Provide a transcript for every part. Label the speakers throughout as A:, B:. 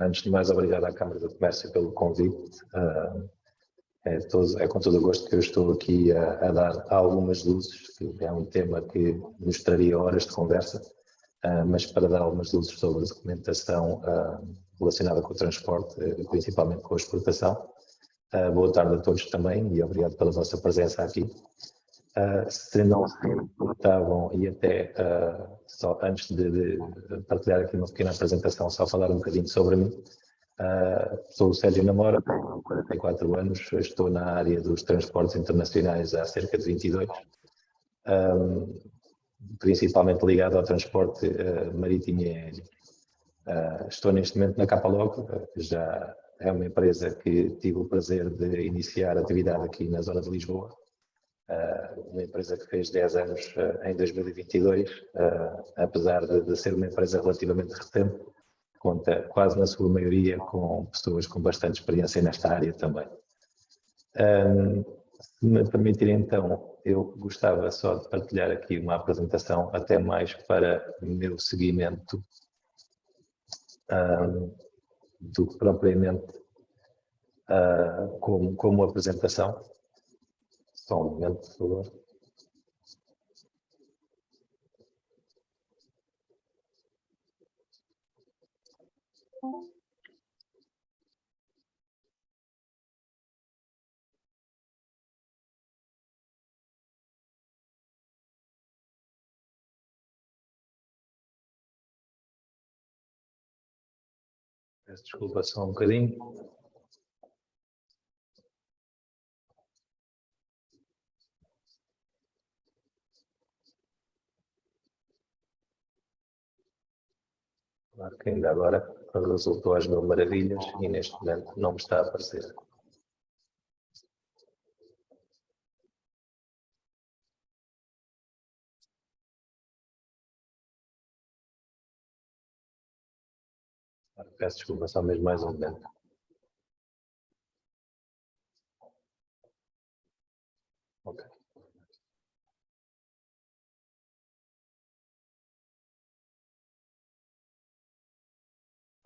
A: Antes de mais, obrigado à Câmara de Comércio pelo convite. É com todo o gosto que eu estou aqui a dar algumas luzes, que é um tema que nos traria horas de conversa, mas para dar algumas luzes sobre a documentação relacionada com o transporte, principalmente com a exportação. Boa tarde a todos também e obrigado pela vossa presença aqui. Se não se importavam, e até só antes de partilhar aqui uma pequena apresentação, só falar um bocadinho sobre mim. Sou o Sérgio Namora, tenho 44 anos, estou na área dos transportes internacionais há cerca de 22, principalmente ligado ao transporte marítimo e aéreo. Estou neste momento na Capalog, já é uma empresa que tive o prazer de iniciar atividade aqui na zona de Lisboa. Uma empresa que fez 10 anos em 2022, apesar de ser uma empresa relativamente recente, conta quase na sua maioria com pessoas com bastante experiência nesta área também. Se me permitirem então, eu gostava só de partilhar aqui uma apresentação até mais para o meu seguimento do que propriamente como apresentação. Só um momento, por favor. Peço desculpa só um bocadinho. Claro que ainda agora resultou às mil maravilhas e neste momento não me está a aparecer. Peço desculpa, só mesmo mais um momento. Ok.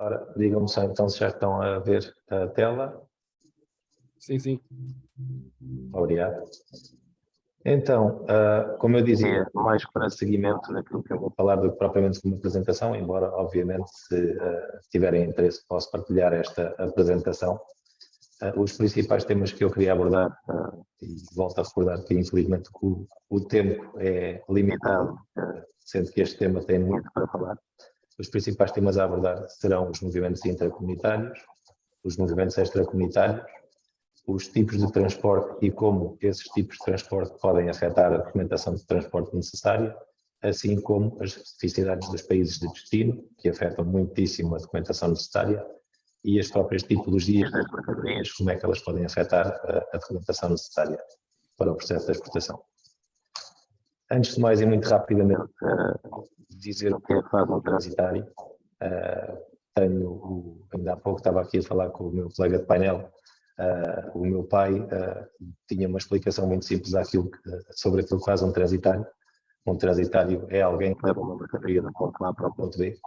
A: Ora, digam-me só então se já estão a ver a tela.
B: Sim, sim.
A: Obrigado. Então, como eu dizia, mais para seguimento daquilo que eu vou falar do que propriamente como apresentação, embora, obviamente, se tiverem interesse, posso partilhar esta apresentação. Os principais temas que eu queria abordar, e volto a recordar que, infelizmente, o tempo é limitado, sendo que este tema tem muito para falar. Os principais temas a abordar serão os movimentos intracomunitários, os movimentos extracomunitários, os tipos de transporte e como esses tipos de transporte podem afetar a documentação de transporte necessária, assim como as especificidades dos países de destino, que afetam muitíssimo a documentação necessária, e as próprias tipologias das mercadorias, como é que elas podem afetar a documentação necessária para o processo de exportação. Antes de mais e muito rapidamente dizer o que é a fase transitária, ainda há pouco estava aqui a falar com o meu colega de painel. O meu pai tinha uma explicação muito simples sobre aquilo que faz um transitário. Um transitário é alguém que leva uma mercadoria do ponto A para o ponto B.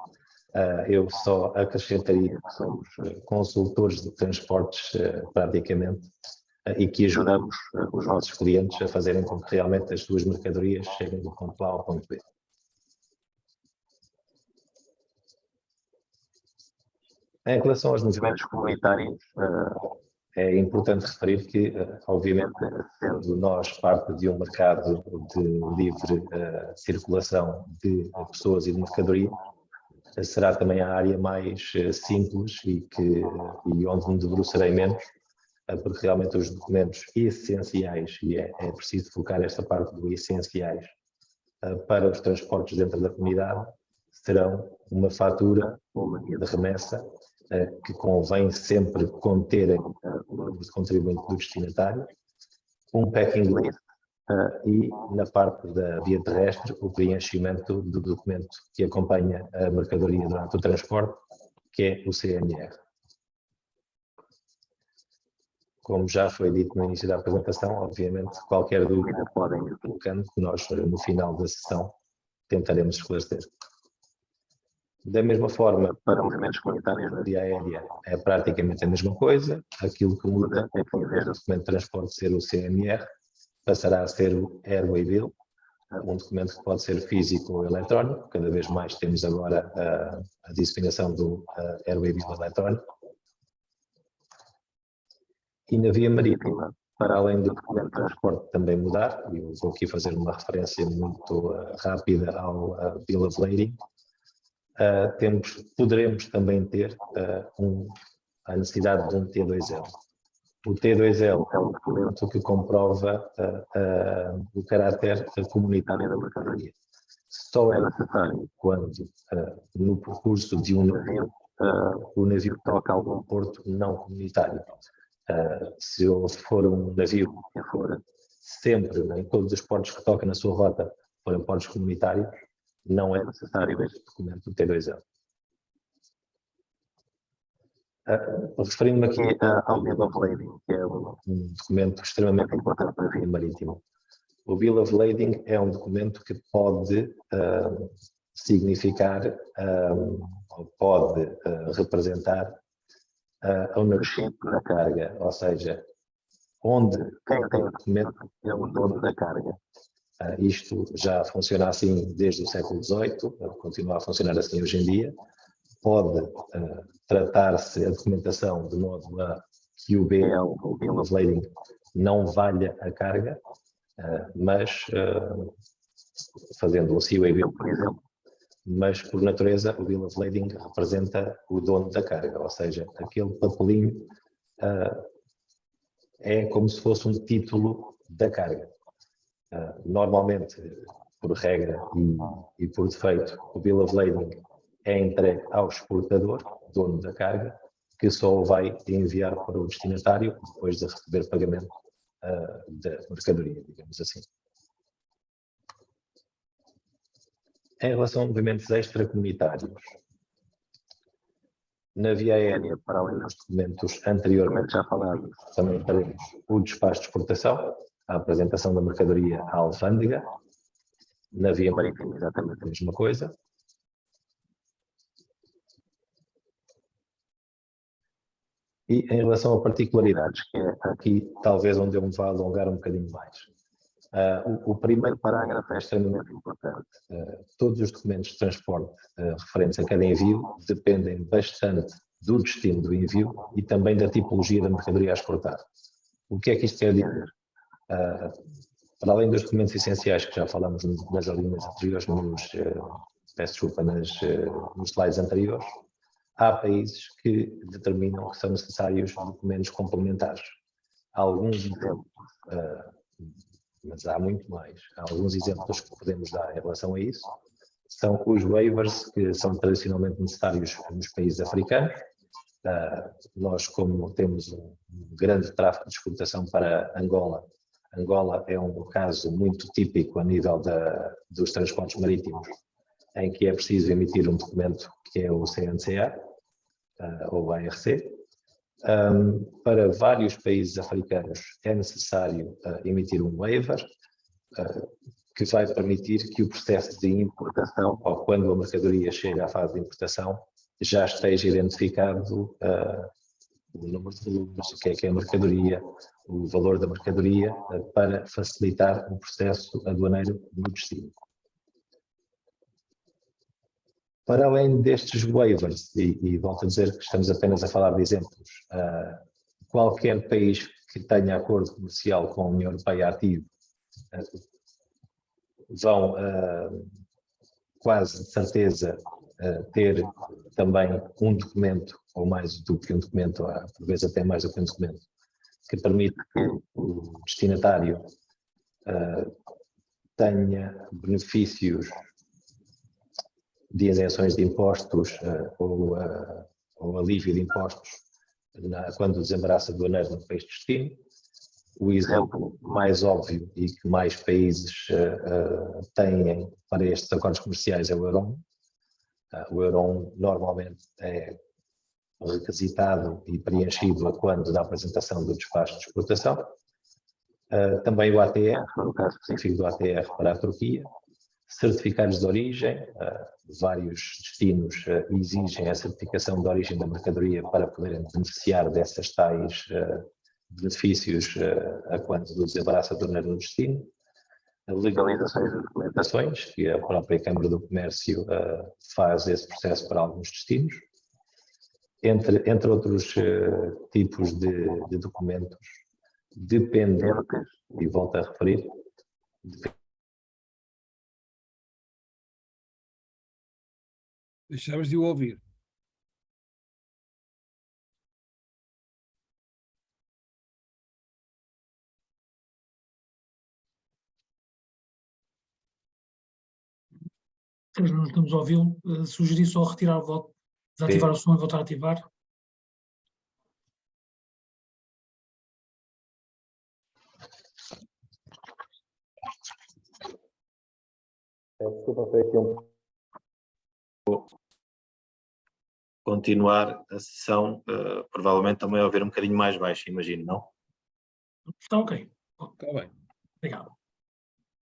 A: Eu só acrescentaria que somos consultores de transportes praticamente e que ajudamos os nossos clientes a fazerem com que realmente as suas mercadorias cheguem do ponto A ao ponto B. Em relação aos movimentos comunitários, é importante referir que, obviamente, sendo nós parte de um mercado de livre circulação de pessoas e de mercadoria, será também a área mais simples e onde me debruçarei menos, porque realmente os documentos essenciais, e é preciso focar esta parte do essenciais, para os transportes dentro da comunidade, serão uma fatura ou uma guia de remessa, que convém sempre conterem o número de contribuinte do destinatário, um packing list e, na parte da via terrestre, o preenchimento do documento que acompanha a mercadoria durante o transporte, que é o CMR. Como já foi dito no início da apresentação, obviamente, qualquer dúvida podem ir colocando, que nós, no final da sessão, tentaremos esclarecer. Da mesma forma, para movimentos comunitários na via aérea é praticamente a mesma coisa. Aquilo que muda é que, em vez do documento de transporte ser o CMR, passará a ser o Airway Bill, um documento que pode ser físico ou eletrónico. Cada vez mais temos agora a disseminação do Airway Bill eletrónico. E na via marítima, para além do documento de transporte também mudar, e eu vou aqui fazer uma referência muito rápida ao Bill of Lading, poderemos também ter a necessidade de um T2L. O T2L é um documento que comprova o caráter comunitário da mercadoria. Só é necessário quando, no percurso de um navio, o navio toca algum porto não comunitário. Se for um navio que for sempre, em todos os portos que toca na sua rota, forem portos comunitários, não é necessário este documento do T2L. Referindo-me aqui ao Bill of Lading, que é um documento extremamente importante para a via marítima. O Bill of Lading é um documento que pode significar, ou pode representar a ownership da carga, ou seja, onde quem tem o documento é o dono da carga. Isto já funciona assim desde o século XVIII, continua a funcionar assim hoje em dia. Pode tratar-se a documentação de modo a que o BL, o Bill of Lading, não valha a carga, mas fazendo um Seaway Bill, por exemplo, mas por natureza o Bill of Lading representa o dono da carga, ou seja, aquele papelinho é como se fosse um título da carga. Normalmente, por regra e por defeito, o Bill of Lading é entregue ao exportador, dono da carga, que só o vai enviar para o destinatário depois de receber pagamento da mercadoria, digamos assim. Em relação a movimentos extracomunitários, na via aérea, para além dos documentos anteriormente já falados, também teremos o despacho de exportação, a apresentação da mercadoria à alfândega. Na via marítima, exatamente a mesma coisa. E em relação a particularidades, que é aqui talvez onde eu me vá alongar um bocadinho mais. O primeiro parágrafo é extremamente importante. Todos os documentos de transporte referentes a cada envio dependem bastante do destino do envio e também da tipologia da mercadoria a exportar. O que é que isto quer dizer? Para além dos documentos essenciais que já falamos nas linhas anteriores, peço desculpa, nos slides anteriores, há países que determinam que são necessários documentos complementares. Há alguns exemplos, mas há muito mais. Há alguns exemplos que podemos dar em relação a isso. São os waivers que são tradicionalmente necessários nos países africanos. Nós, como temos um grande tráfego de exportação para Angola, Angola é um caso muito típico a nível dos transportes marítimos, em que é preciso emitir um documento que é o CNCA, ou ARC. Para vários países africanos é necessário emitir um waiver, que vai permitir que o processo de importação, ou quando a mercadoria chega à fase de importação, já esteja identificado o número de volumes, o que é a mercadoria, o valor da mercadoria, para facilitar o processo aduaneiro no destino. Para além destes waivers, e volto a dizer que estamos apenas a falar de exemplos, qualquer país que tenha acordo comercial com a União Europeia ativo vão quase de certeza ter também um documento, ou mais do que um documento, por vezes até mais do que um documento, que permite que o destinatário tenha benefícios de isenções de impostos ou alívio de impostos quando desembaraça aduaneiro no país de destino. O exemplo mais óbvio e que mais países têm para estes acordos comerciais é o Euro. O Euro normalmente é requisitado e preenchido quando da apresentação do despacho de exportação. Também o ATR, no caso específico do ATR para a Turquia, certificados de origem, vários destinos exigem a certificação de origem da mercadoria para poderem beneficiar dessas tais benefícios a quanto do desembaraço aduaneiro no destino. A legalização das documentações, que a própria Câmara do Comércio faz esse processo para alguns destinos, entre outros tipos de documentos dependentes, e volto a referir,
B: Deixamos de o ouvir.
C: Não estamos a ouvi-lo. Sugeri só retirar o voto, desativar o som e voltar a ativar.
A: Desculpa, foi aqui continuar a sessão, provavelmente também a ouvir um bocadinho mais baixo, imagino, não?
C: Está ok.
B: Está bem.
C: Obrigado.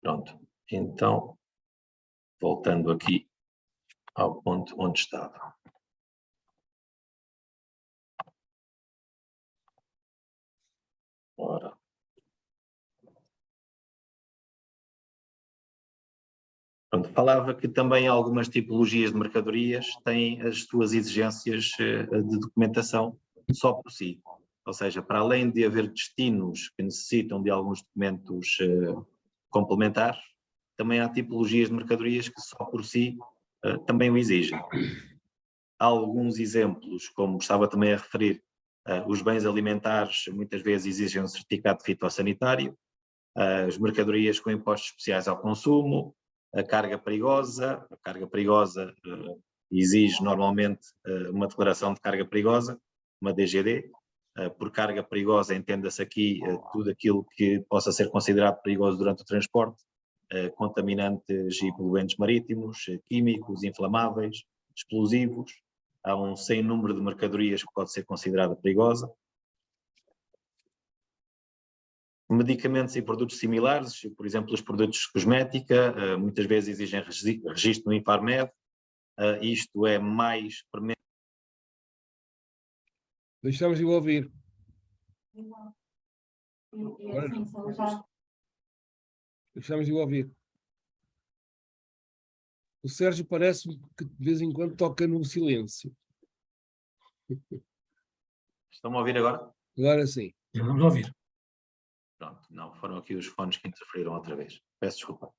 A: Pronto, então, voltando aqui ao ponto onde estava. Ora. Pronto, falava que também algumas tipologias de mercadorias têm as suas exigências de documentação só por si. Ou seja, para além de haver destinos que necessitam de alguns documentos complementares, também há tipologias de mercadorias que só por si também o exigem. Há alguns exemplos, como estava também a referir, os bens alimentares muitas vezes exigem um certificado fitossanitário, as mercadorias com impostos especiais ao consumo, a carga perigosa exige normalmente uma declaração de carga perigosa, uma DGD. Por carga perigosa entenda-se aqui tudo aquilo que possa ser considerado perigoso durante o transporte, contaminantes e poluentes marítimos, químicos, inflamáveis, explosivos. Há um sem número de mercadorias que pode ser considerada perigosa. Medicamentos e produtos similares, por exemplo, os produtos de cosmética, muitas vezes exigem registro no Infarmed, isto é mais...
B: Deixamos de o ouvir. Deixamos de o ouvir. O Sérgio parece-me que de vez em quando toca no silêncio.
A: Estão-me a ouvir agora?
B: Agora sim.
C: Vamos ouvir.
A: Pronto, não, foram aqui os fones que interferiram outra vez. Peço desculpa.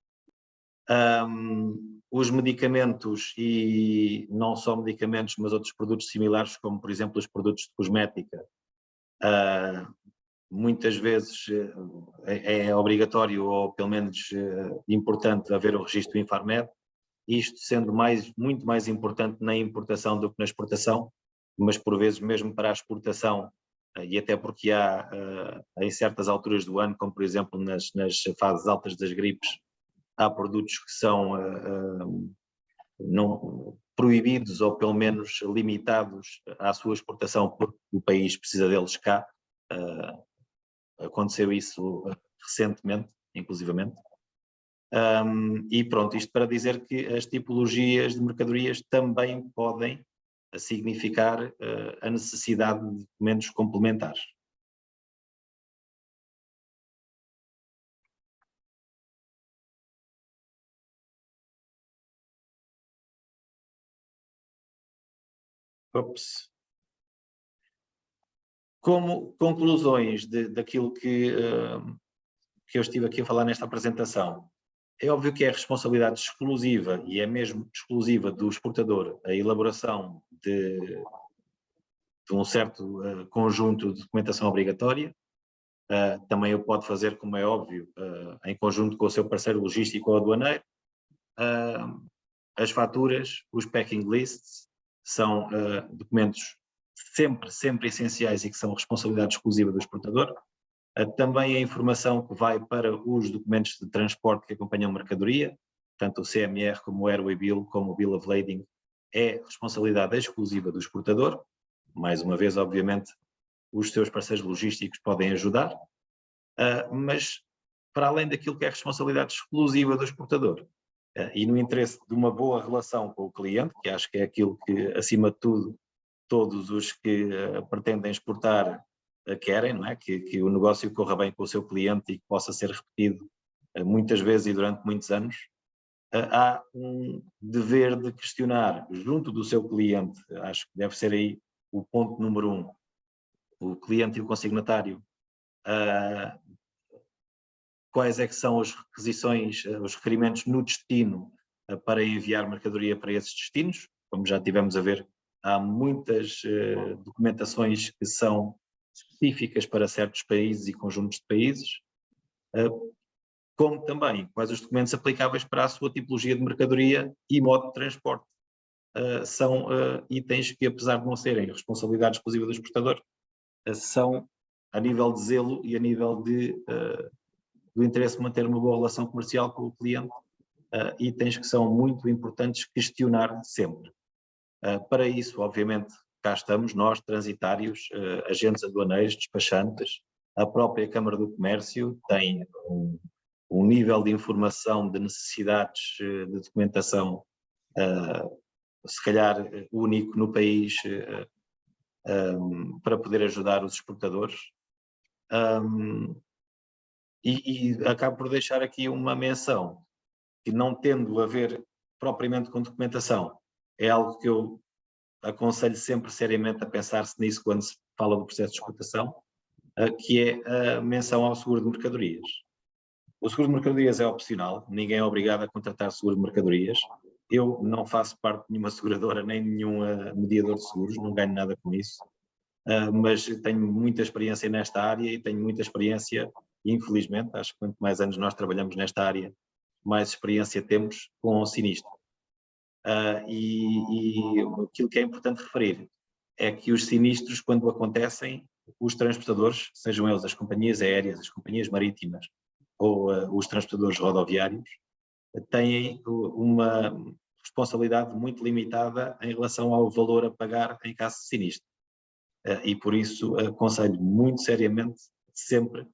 A: Os medicamentos e não só medicamentos, mas outros produtos similares, como por exemplo os produtos de cosmética, muitas vezes é obrigatório ou pelo menos importante haver o registro do Infarmed, isto sendo muito mais importante na importação do que na exportação, mas por vezes mesmo para a exportação, e até porque há em certas alturas do ano, como por exemplo nas fases altas das gripes, há produtos que são não proibidos ou pelo menos limitados à sua exportação porque o país precisa deles cá. Aconteceu isso recentemente, inclusivamente. E pronto, isto para dizer que as tipologias de mercadorias também podem significar a necessidade de documentos complementares. Ops. Como conclusões daquilo que eu estive aqui a falar nesta apresentação, é óbvio que é responsabilidade exclusiva, e é mesmo exclusiva do exportador, a elaboração de um certo conjunto de documentação obrigatória. Também o pode fazer, como é óbvio, em conjunto com o seu parceiro logístico ou aduaneiro. As faturas, os packing lists, são documentos sempre essenciais e que são responsabilidade exclusiva do exportador. Também a informação que vai para os documentos de transporte que acompanham a mercadoria, tanto o CMR como o Airway Bill, como o Bill of Lading, é responsabilidade exclusiva do exportador. Mais uma vez, obviamente, os seus parceiros logísticos podem ajudar, mas para além daquilo que é responsabilidade exclusiva do exportador,
D: e no interesse de uma boa relação com o cliente, que acho que é aquilo que, acima de tudo, todos os que pretendem exportar querem, não é? Que o negócio corra bem com o seu cliente e que possa ser repetido muitas vezes e durante muitos anos. Há um dever de questionar junto do seu cliente, acho que deve ser aí o ponto número 1, o cliente e o consignatário, quais é que são as requisições, os requerimentos no destino para enviar mercadoria para esses destinos. Como já tivemos a ver, há muitas documentações que são específicas para certos países e conjuntos de países, como também quais os documentos aplicáveis para a sua tipologia de mercadoria e modo de transporte. São itens que, apesar de não serem responsabilidade exclusiva do exportador, são, a nível de zelo e a nível do interesse de manter uma boa relação comercial com o cliente, itens que são muito importantes questionar sempre. Para isso, obviamente, cá estamos nós, transitários, agentes aduaneiros, despachantes, a própria Câmara do Comércio tem um nível de informação de necessidades de documentação, se calhar único no país, para poder ajudar os exportadores. E acabo por deixar aqui uma menção, que não tendo a ver propriamente com documentação, é algo que eu aconselho sempre seriamente a pensar-se nisso quando se fala do processo de exportação, que é a menção ao seguro de mercadorias. O seguro de mercadorias é opcional, ninguém é obrigado a contratar seguro de mercadorias. Eu não faço parte de nenhuma seguradora nem de nenhum mediador de seguros, não ganho nada com isso, mas tenho muita experiência nesta área e tenho muita experiência, infelizmente, acho que quanto mais anos nós trabalhamos nesta área, mais experiência temos com o sinistro. E aquilo que é importante referir é que os sinistros, quando acontecem, os transportadores, sejam eles as companhias aéreas, as companhias marítimas ou os transportadores rodoviários, têm uma responsabilidade muito limitada em relação ao valor a pagar em caso de sinistro. E por isso aconselho muito seriamente sempre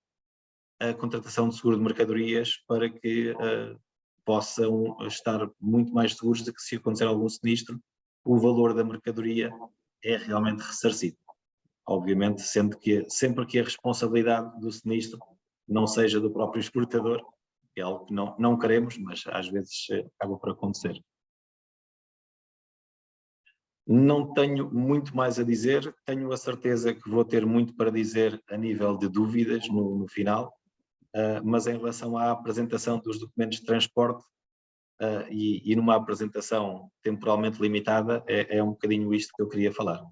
D: a contratação de seguro de mercadorias para que possam estar muito mais seguros de que, se acontecer algum sinistro, o valor da mercadoria é realmente ressarcido. Obviamente, sendo que sempre que a responsabilidade do sinistro não seja do próprio exportador, que é algo que não queremos, mas às vezes acaba por acontecer. Não tenho muito mais a dizer, tenho a certeza que vou ter muito para dizer a nível de dúvidas no final, mas em relação à apresentação dos documentos de transporte e numa apresentação temporalmente limitada, é um bocadinho isto que eu queria falar.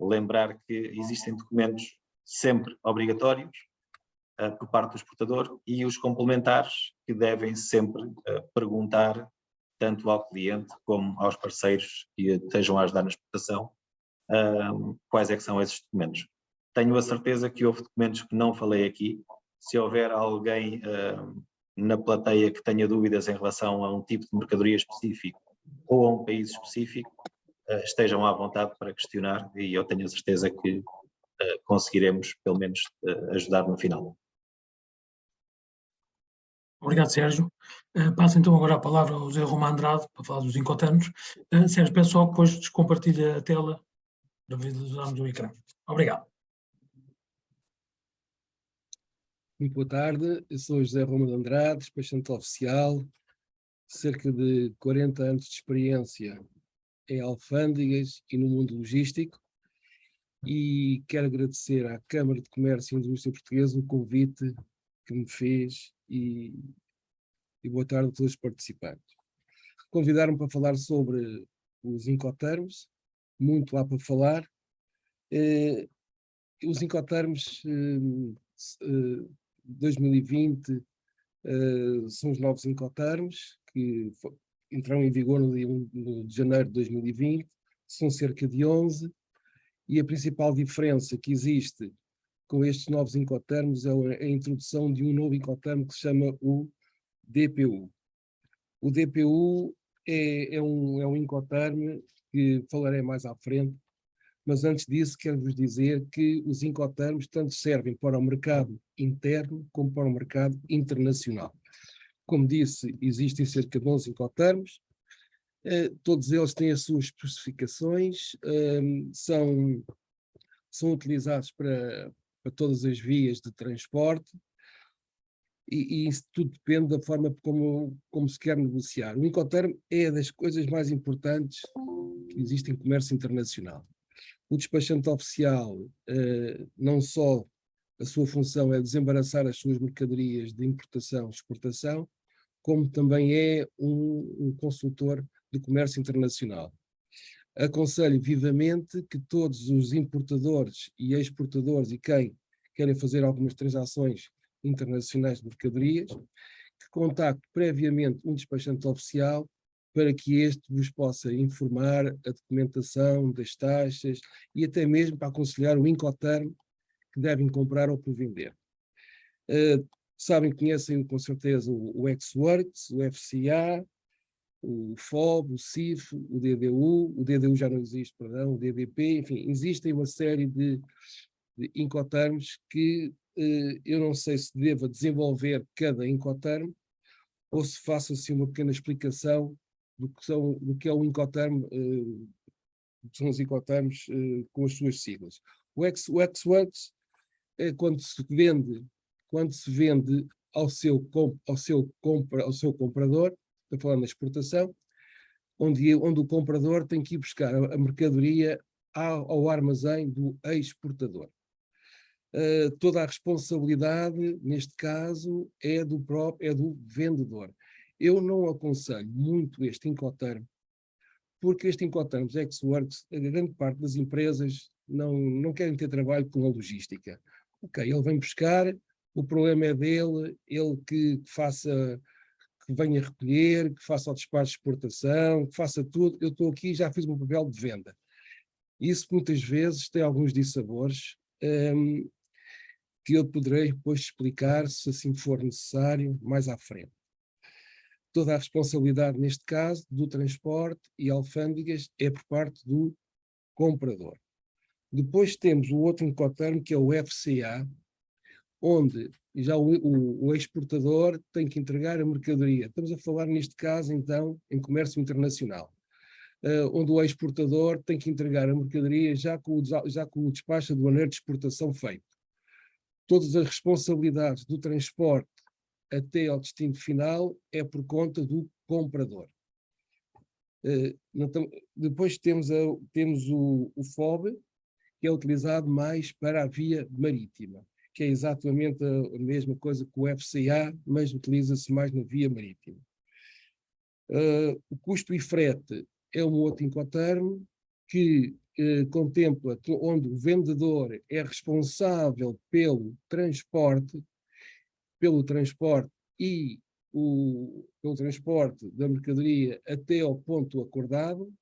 D: Lembrar que existem documentos sempre obrigatórios por parte do exportador e os complementares que devem sempre perguntar tanto ao cliente como aos parceiros que estejam a ajudar na exportação quais é que são esses documentos. Tenho a certeza que houve documentos que não falei aqui. Se houver alguém na plateia que tenha dúvidas em relação a um tipo de mercadoria específico ou a um país específico, estejam à vontade para questionar e eu tenho a certeza que conseguiremos, pelo menos, ajudar no final.
C: Obrigado, Sérgio. Passo então agora a palavra ao José Romão Andrade para falar dos Incoterms. Sérgio, peço só que depois descompartilhe a tela para visualizarmos o ecrã. Obrigado.
B: Muito boa tarde, eu sou José Romão Andrade, despachante oficial, cerca de 40 anos de experiência em alfândegas e no mundo logístico, e quero agradecer à Câmara de Comércio e Indústria Portuguesa o convite que me fez e boa tarde a todos os participantes. Convidaram-me para falar sobre os Incoterms, muito há para falar. Os Incoterms 2020 são os novos Incoterms que entraram em vigor no dia 1 de janeiro de 2020, são cerca de 11, e a principal diferença que existe com estes novos Incoterms é a introdução de um novo Incoterm que se chama o DPU. O DPU é um Incoterm que falarei mais à frente, mas antes disso quero-vos dizer que os Incoterms tanto servem para o mercado interno como para o mercado internacional. Como disse, existem cerca de 11 incoterms, todos eles têm as suas especificações, são utilizados para todas as vias de transporte, e isso tudo depende da forma como se quer negociar. O Incoterm é das coisas mais importantes que existem em comércio internacional. O despachante oficial, não só a sua função é desembaraçar as suas mercadorias de importação e exportação, como também é um consultor de comércio internacional. Aconselho vivamente que todos os importadores e exportadores e quem querem fazer algumas transações internacionais de mercadorias, que contacte previamente um despachante oficial para que este vos possa informar a documentação das taxas e até mesmo para aconselhar o Incoterm que devem comprar ou por vender. Conhecem com certeza o Ex-Works, o FCA, o FOB, o CIF, o DDU já não existe, perdão, o DDP, enfim, existem uma série de Incoterms que eu não sei se deva desenvolver cada Incoterm ou se faça assim uma pequena explicação do que é o Incoterm, que são os Incoterms com as suas siglas. O Ex-Works é quando se vende ao seu comprador, estou falando da exportação, onde o comprador tem que ir buscar a mercadoria ao armazém do exportador. Toda a responsabilidade, neste caso, é do vendedor. Eu não aconselho muito este Incoterm, porque este Incoterm Ex-Works, a grande parte das empresas não querem ter trabalho com a logística. Ok, ele vem buscar, o problema é dele, ele que venha recolher, que faça o despacho de exportação, que faça tudo. Eu estou aqui e já fiz o meu papel de venda. Isso muitas vezes tem alguns dissabores que eu poderei depois explicar, se assim for necessário, mais à frente. Toda a responsabilidade, neste caso, do transporte e alfândegas é por parte do comprador. Depois temos o outro Incoterm, que é o FCA, onde já o exportador tem que entregar a mercadoria. Estamos a falar, neste caso, então, em comércio internacional, onde o exportador tem que entregar a mercadoria já com o despacho aduaneiro de exportação feito. Todas as responsabilidades do transporte até ao destino final é por conta do comprador. Depois temos o FOB, que é utilizado mais para a via marítima, que é exatamente a mesma coisa que o FCA, mas utiliza-se mais na via marítima. O custo e frete é um outro Incoterm que contempla onde o vendedor é responsável pelo transporte e pelo transporte da mercadoria até ao ponto acordado,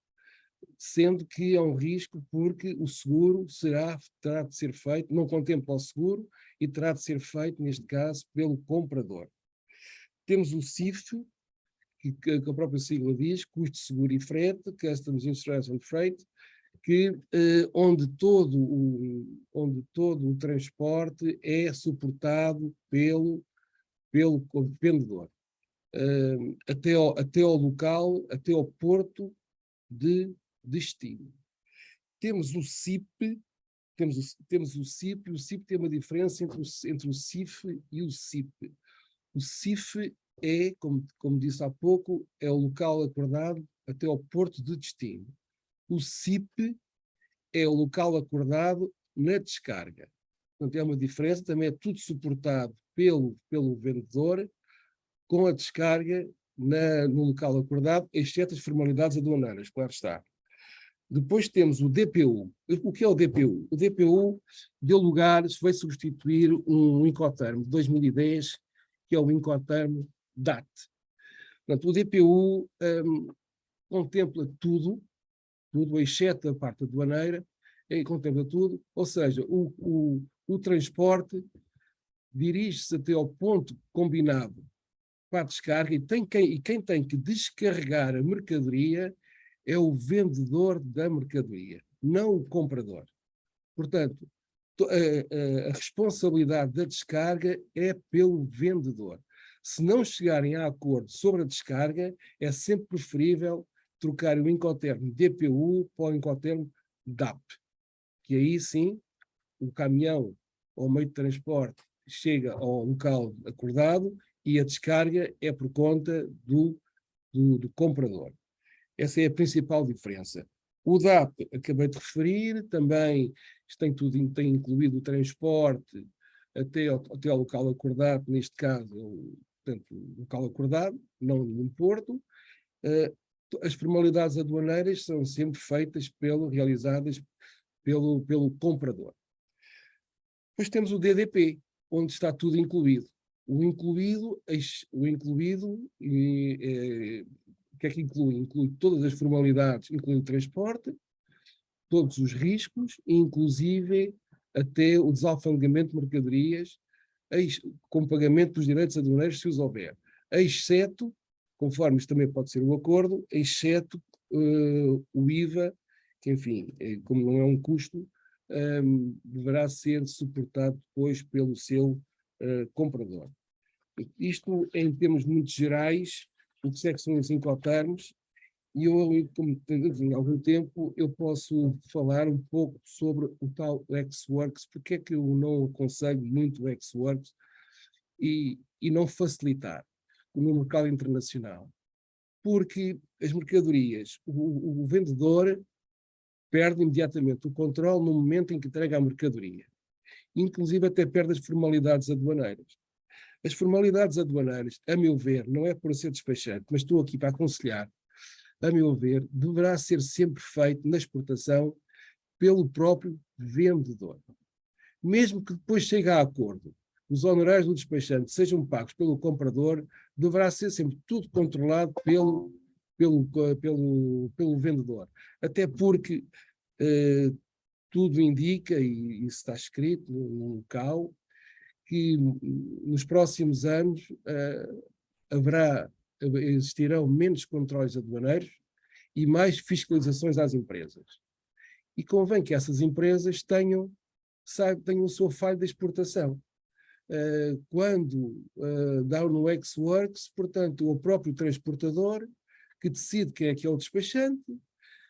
B: sendo que é um risco porque o seguro terá de ser feito, não contempla o seguro e terá de ser feito, neste caso, pelo comprador. Temos o CIF, que a própria sigla diz, custo de seguro e frete, Customs Insurance and Freight, onde todo o transporte é suportado pelo vendedor, até ao local, até ao porto de destino. Temos o CIP, o CIP tem uma diferença entre o CIF e o CIP. O CIF é, como disse há pouco, é o local acordado até ao porto de destino. O CIP é o local acordado na descarga. Portanto, é uma diferença, também é tudo suportado pelo vendedor, com a descarga no local acordado, exceto as formalidades aduaneiras, claro está. Depois temos o DPU. O que é o DPU? O DPU deu lugar, vai substituir um Incoterm de 2010, que é o Incoterm DAT. Portanto, o DPU contempla tudo, exceto a parte aduaneira, contempla tudo, ou seja, o transporte dirige-se até ao ponto combinado para a descarga e quem tem que descarregar a mercadoria é o vendedor da mercadoria, não o comprador. Portanto, a responsabilidade da descarga é pelo vendedor. Se não chegarem a acordo sobre a descarga, é sempre preferível trocar o Incoterm DPU para o Incoterm DAP, que aí sim o caminhão ou o meio de transporte chega ao local acordado e a descarga é por conta do comprador. Essa é a principal diferença. O DAP, acabei de referir, também tem incluído o transporte até ao local acordado, neste caso, portanto, o local acordado, não no porto. As formalidades aduaneiras são sempre feitas realizadas pelo comprador. Depois temos o DDP, onde está tudo incluído. O incluído, o que é que inclui? Inclui todas as formalidades, inclui o transporte, todos os riscos, inclusive até o desalfandegamento de mercadorias, com pagamento dos direitos aduaneiros, se os houver, exceto, conforme isto também pode ser o acordo, exceto o IVA, que, enfim, como não é um custo, deverá ser suportado depois pelo seu comprador. Isto, em termos muito gerais, o que é que são os Incoterms, e eu, como tenho algum tempo, eu posso falar um pouco sobre o tal Ex-Works, porque é que eu não aconselho muito o Ex-Works e não facilitar no mercado internacional. Porque as mercadorias, o vendedor perde imediatamente o controle no momento em que entrega a mercadoria. Inclusive até perde as formalidades aduaneiras. As formalidades aduaneiras, a meu ver, não é por ser despachante, mas estou aqui para aconselhar, a meu ver, deverá ser sempre feito na exportação pelo próprio vendedor. Mesmo que depois chegue a acordo, os honorários do despachante sejam pagos pelo comprador, deverá ser sempre tudo controlado pelo vendedor. Até porque tudo indica, e isso está escrito no local, que nos próximos anos existirão menos controles aduaneiros e mais fiscalizações às empresas. E convém que essas empresas tenham o seu falho de exportação. Quando dá no Ex-Works, portanto, o próprio transportador que decide quem é que é o despachante,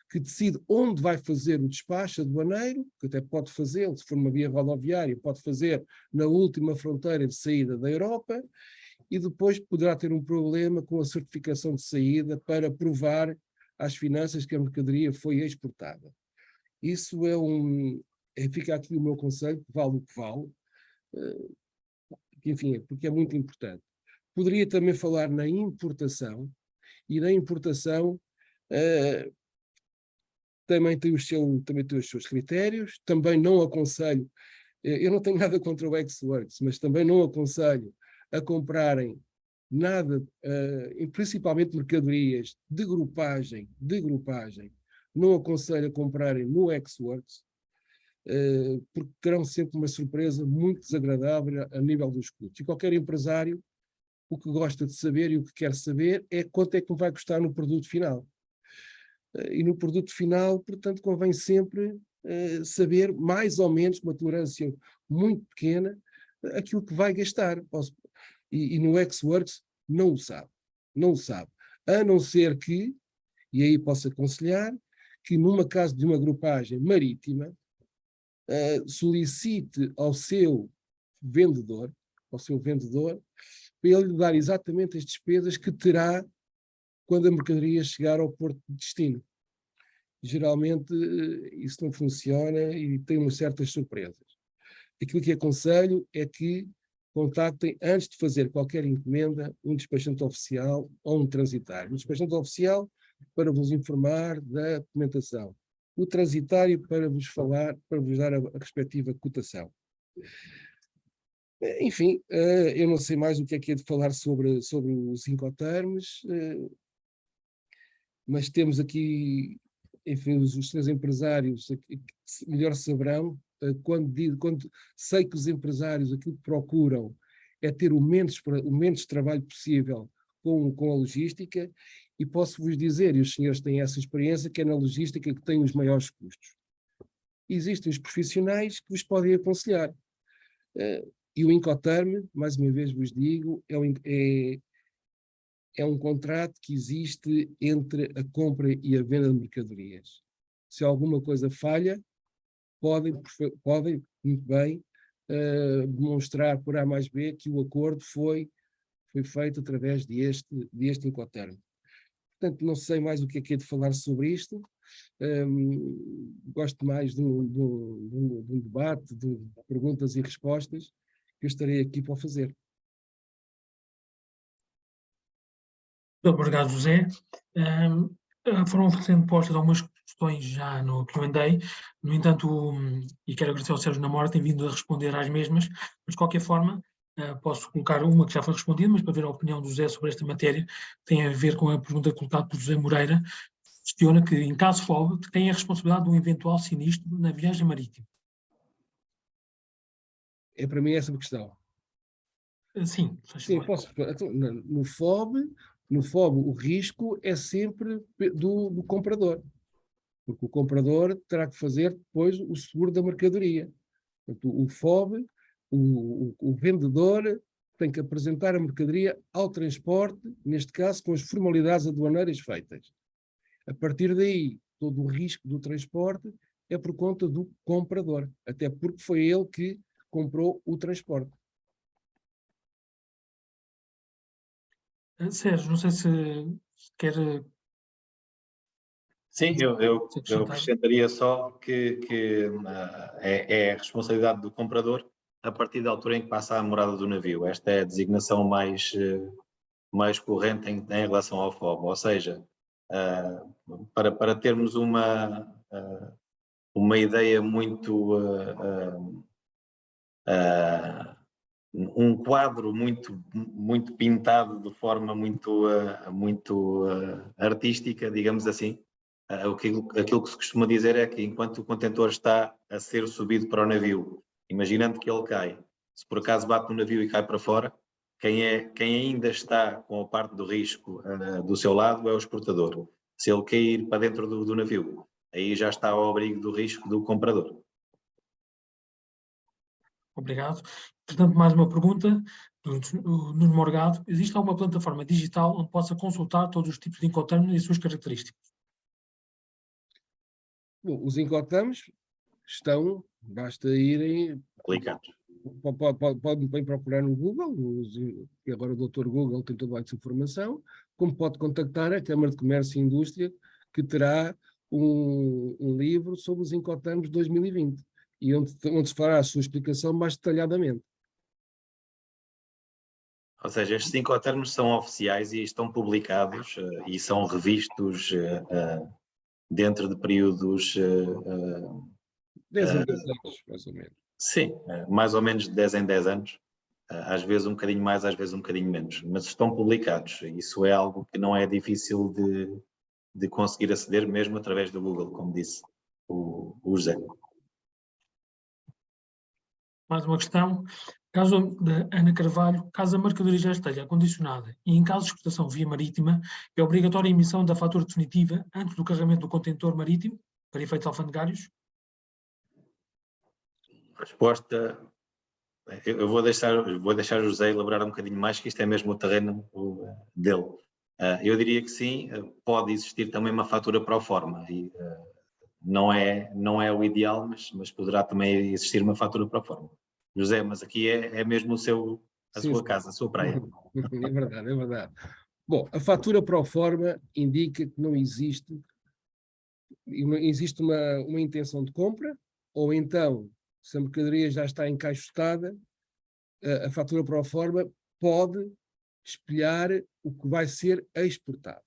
B: que decide onde vai fazer o despacho aduaneiro, que até pode fazer, se for uma via rodoviária, pode fazer na última fronteira de saída da Europa, e depois poderá ter um problema com a certificação de saída para provar às finanças que a mercadoria foi exportada. Isso fica aqui o meu conselho, vale o que vale, enfim, porque é muito importante. Poderia também falar na importação, e na importação também tem os seus critérios, também não aconselho, eu não tenho nada contra o Ex-Works, mas também não aconselho a comprarem nada, principalmente mercadorias de grupagem, não aconselho a comprarem no Ex-Works, porque terão sempre uma surpresa muito desagradável a nível dos custos. E qualquer empresário, o que gosta de saber e o que quer saber é quanto é que vai custar no produto final. E no produto final, portanto, convém sempre saber mais ou menos, com uma tolerância muito pequena, aquilo que vai gastar. E no Ex-Works não o sabe. A não ser que, e aí posso aconselhar, que numa caso de uma grupagem marítima, solicite ao seu vendedor, para ele dar exatamente as despesas que terá quando a mercadoria chegar ao porto de destino. Geralmente isso não funciona e tem umas certas surpresas. Aquilo que aconselho é que contactem, antes de fazer qualquer encomenda, um despachante oficial ou um transitário. Um despachante oficial para vos informar da documentação. O transitário para vos dar a respectiva cotação. Enfim, eu não sei mais o que é de falar sobre os Incoterms, mas temos aqui, enfim, os três empresários que melhor saberão, quando sei que os empresários aquilo que procuram é ter o menos trabalho possível com a logística, e posso-vos dizer, e os senhores têm essa experiência, que é na logística que tem os maiores custos. Existem os profissionais que vos podem aconselhar. E o Incoterm, mais uma vez vos digo, é um contrato que existe entre a compra e a venda de mercadorias. Se alguma coisa falha, podem muito bem, demonstrar por A mais B que o acordo foi feito através deste Incoterm. Portanto, não sei mais o que é de falar sobre isto. Gosto mais de um debate, de perguntas e respostas, que eu estarei aqui para fazer.
C: Obrigado, José. Foram sendo postas algumas questões já no Q&A, no entanto, e quero agradecer ao Sérgio Namora, tem vindo a responder às mesmas, mas de qualquer forma, posso colocar uma que já foi respondida, mas para ver a opinião do José sobre esta matéria, tem a ver com a pergunta colocada por José Moreira, questiona que, em caso FOB, quem é a responsabilidade de um eventual sinistro na viagem marítima?
B: É para mim essa a questão.
C: Sim,
B: Sim, posso. No FOB, o risco é sempre do comprador, porque o comprador terá que fazer depois o seguro da mercadoria. Portanto, o FOB, o vendedor tem que apresentar a mercadoria ao transporte, neste caso com as formalidades aduaneiras feitas. A partir daí, todo o risco do transporte é por conta do comprador, até porque foi ele que comprou o transporte.
C: Sérgio, não sei se quer...
D: Sim, eu acrescentaria só que é a responsabilidade do comprador a partir da altura em que passa a morada do navio. Esta é a designação mais corrente em relação ao FOB, ou seja, para termos uma ideia muito um quadro muito pintado de forma muito artística, digamos assim. Aquilo que se costuma dizer é que enquanto o contentor está a ser subido para o navio, imaginando que ele cai, se por acaso bate no navio e cai para fora, quem ainda está com a parte do risco do seu lado é o exportador. Se ele cair para dentro do navio, aí já está ao abrigo do risco do comprador.
C: Obrigado. Portanto, mais uma pergunta do Nuno Morgado. Existe alguma plataforma digital onde possa consultar todos os tipos de Incoterm e as suas características?
B: Bom, os Incoterms basta irem...
D: Aplicados.
B: Pode bem procurar no Google, e agora o Dr. Google tem toda essa informação, como pode contactar a Câmara de Comércio e Indústria, que terá um livro sobre os Incoterms 2020, e onde se fará a sua explicação mais detalhadamente.
D: Ou seja, estes Incoterms são oficiais e estão publicados e são revistos dentro de períodos...
B: 10 em 10 anos, mais ou menos.
D: Sim, mais ou menos de 10 em 10 anos. Às vezes um bocadinho mais, às vezes um bocadinho menos. Mas estão publicados. Isso é algo que não é difícil de conseguir aceder, mesmo através do Google, como disse o José.
C: Mais uma questão. Caso da Ana Carvalho, caso a mercadoria já esteja acondicionada e em caso de exportação via marítima, é obrigatória a emissão da fatura definitiva antes do carregamento do contentor marítimo, para efeitos alfandegários?
D: Resposta, eu vou deixar o José elaborar um bocadinho mais, que isto é mesmo o terreno dele. Eu diria que sim, pode existir também uma fatura pro forma, e não é o ideal, mas poderá também existir uma fatura pro forma. José, mas aqui é mesmo a sua casa, a sua praia.
B: É verdade, é verdade. Bom, a fatura pro forma indica que não existe uma intenção de compra, ou então, se a mercadoria já está encaixotada, a fatura pro forma pode espelhar o que vai ser exportado.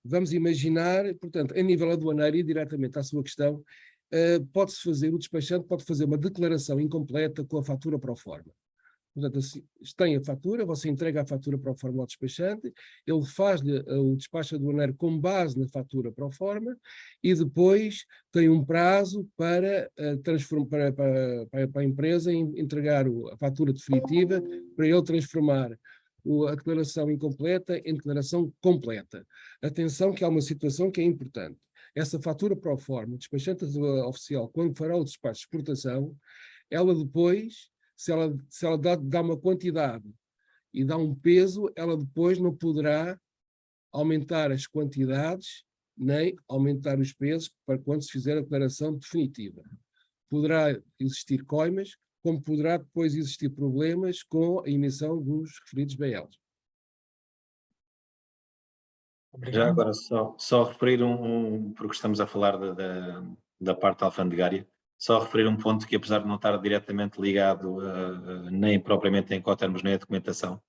B: Vamos imaginar, portanto, a nível aduaneiro e diretamente à sua questão, pode-se fazer, o despachante pode fazer uma declaração incompleta com a fatura pro forma. Portanto, assim, tem a fatura, você entrega a fatura pro forma ao despachante, ele faz-lhe o despacho aduaneiro com base na fatura pro forma e depois tem um prazo para a empresa entregar a fatura definitiva para ele transformar a declaração incompleta em declaração completa. Atenção que há uma situação que é importante. Essa fatura pro forma, o despachante oficial, quando fará o despacho de exportação, ela depois se ela dá uma quantidade e dá um peso, ela depois não poderá aumentar as quantidades nem aumentar os pesos para quando se fizer a declaração definitiva. Poderá existir coimas, como poderá depois existir problemas com a emissão dos referidos BLs.
C: Obrigado.
D: Já agora só referir porque estamos a falar da parte alfandegária, só referir um ponto que, apesar de não estar diretamente ligado nem propriamente em Incoterms nem a documentação,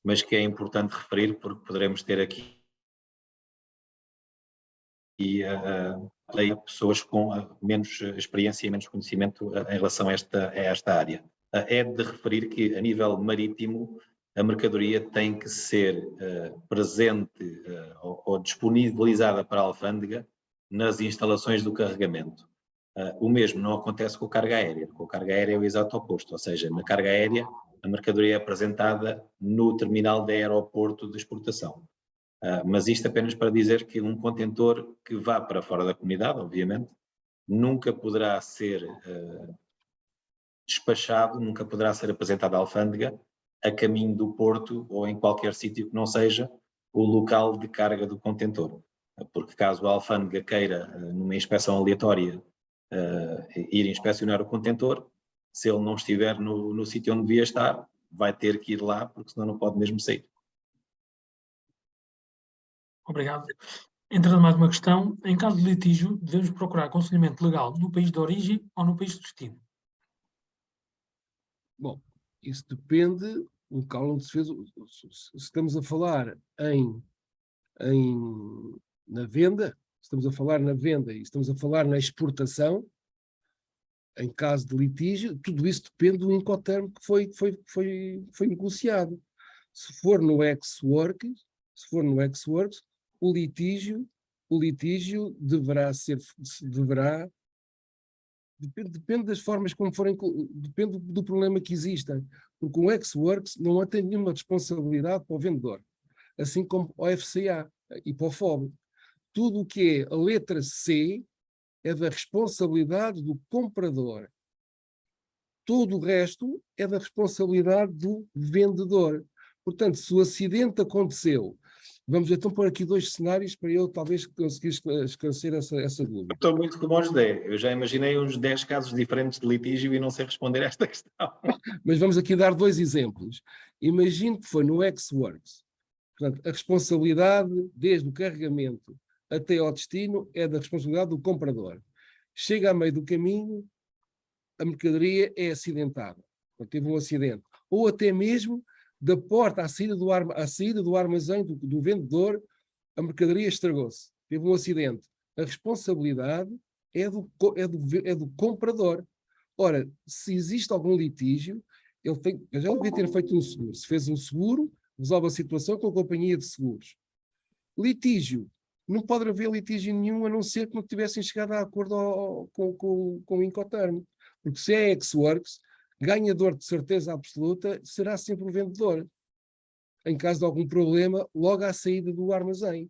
D: mas que é importante referir porque poderemos ter aqui pessoas com menos experiência e menos conhecimento em relação a esta área. É de referir que, a nível marítimo, a mercadoria tem que ser presente ou disponibilizada para a alfândega nas instalações do carregamento. O mesmo não acontece com a carga aérea. Com a carga aérea é o exato oposto, ou seja, na carga aérea a mercadoria é apresentada no terminal de aeroporto de exportação. Mas isto apenas para dizer que um contentor que vá para fora da comunidade, obviamente, nunca poderá ser despachado, nunca poderá ser apresentado à alfândega a caminho do porto ou em qualquer sítio que não seja o local de carga do contentor. Porque caso a alfândega queira, numa inspeção aleatória, ir inspecionar o contentor, se ele não estiver no sítio onde devia estar, vai ter que ir lá, porque senão não pode mesmo sair.
C: Obrigado. Entrando mais uma questão, em caso de litígio, devemos procurar aconselhamento legal no país de origem ou no país de destino?
B: Bom, isso depende do local onde se fez. Se estamos a falar na venda, estamos a falar na venda e estamos a falar na exportação, em caso de litígio, tudo isso depende do Incoterm que foi negociado. Se for no ex-works, o litígio deverá depende das formas como forem, depende do problema que exista, porque o ex-works não tem nenhuma responsabilidade para o vendedor, assim como o FCA e para o FOB. Tudo o que é a letra C é da responsabilidade do comprador. Todo o resto é da responsabilidade do vendedor. Portanto, se o acidente aconteceu, vamos então pôr aqui dois cenários para eu talvez conseguir esclarecer essa dúvida.
D: Estou muito como o José. Eu já imaginei uns 10 casos diferentes de litígio e não sei responder a esta questão.
B: Mas vamos aqui dar dois exemplos. Imagine que foi no ex-works. Portanto, a responsabilidade, desde o carregamento até ao destino, é da responsabilidade do comprador. Chega a meio do caminho, a mercadoria é acidentada. Portanto, teve um acidente. Ou até mesmo da porta à saída do armazém do vendedor, a mercadoria estragou-se. Teve um acidente. A responsabilidade é do comprador. Ora, se existe algum litígio, ele já devia ter feito um seguro. Se fez um seguro, resolve a situação com a companhia de seguros. Litígio. Não pode haver litígio nenhum, a não ser que não tivessem chegado a acordo com o Incoterm. Porque se é ex-works, ganhador de certeza absoluta será sempre o vendedor. Em caso de algum problema, logo à saída do armazém.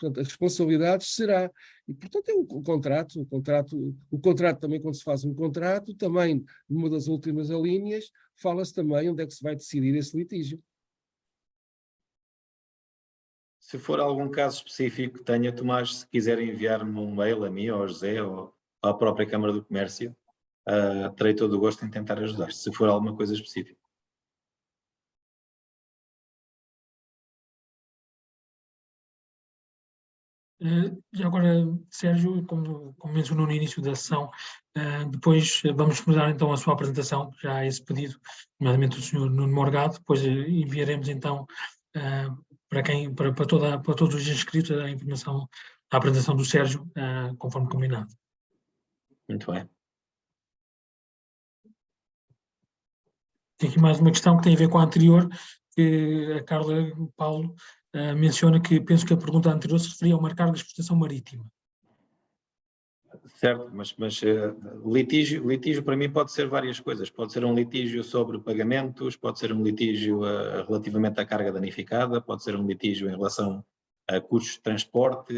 B: Portanto, as responsabilidades será. E, portanto, é o contrato também, quando se faz um contrato, também, numa das últimas alíneas, fala-se também onde é que se vai decidir esse litígio.
D: Se for algum caso específico que tenha, Tomás, se quiser enviar-me um mail a mim, ou ao José, ou à própria Câmara do Comércio, terei todo o gosto em tentar ajudar, se for alguma coisa específica.
C: Já agora, Sérgio, como mencionou no início da sessão, depois vamos mudar então a sua apresentação, já a esse pedido, nomeadamente do Sr. Nuno Morgado, depois enviaremos então para todos os inscritos a informação, a apresentação do Sérgio, conforme combinado.
D: Muito bem.
C: Tem aqui mais uma questão que tem a ver com a anterior, que a Carla Paulo menciona que penso que a pergunta anterior se referia ao marcar de exportação marítima.
D: Certo, mas litígio para mim pode ser várias coisas. Pode ser um litígio sobre pagamentos, pode ser um litígio relativamente à carga danificada, pode ser um litígio em relação a custos de transporte,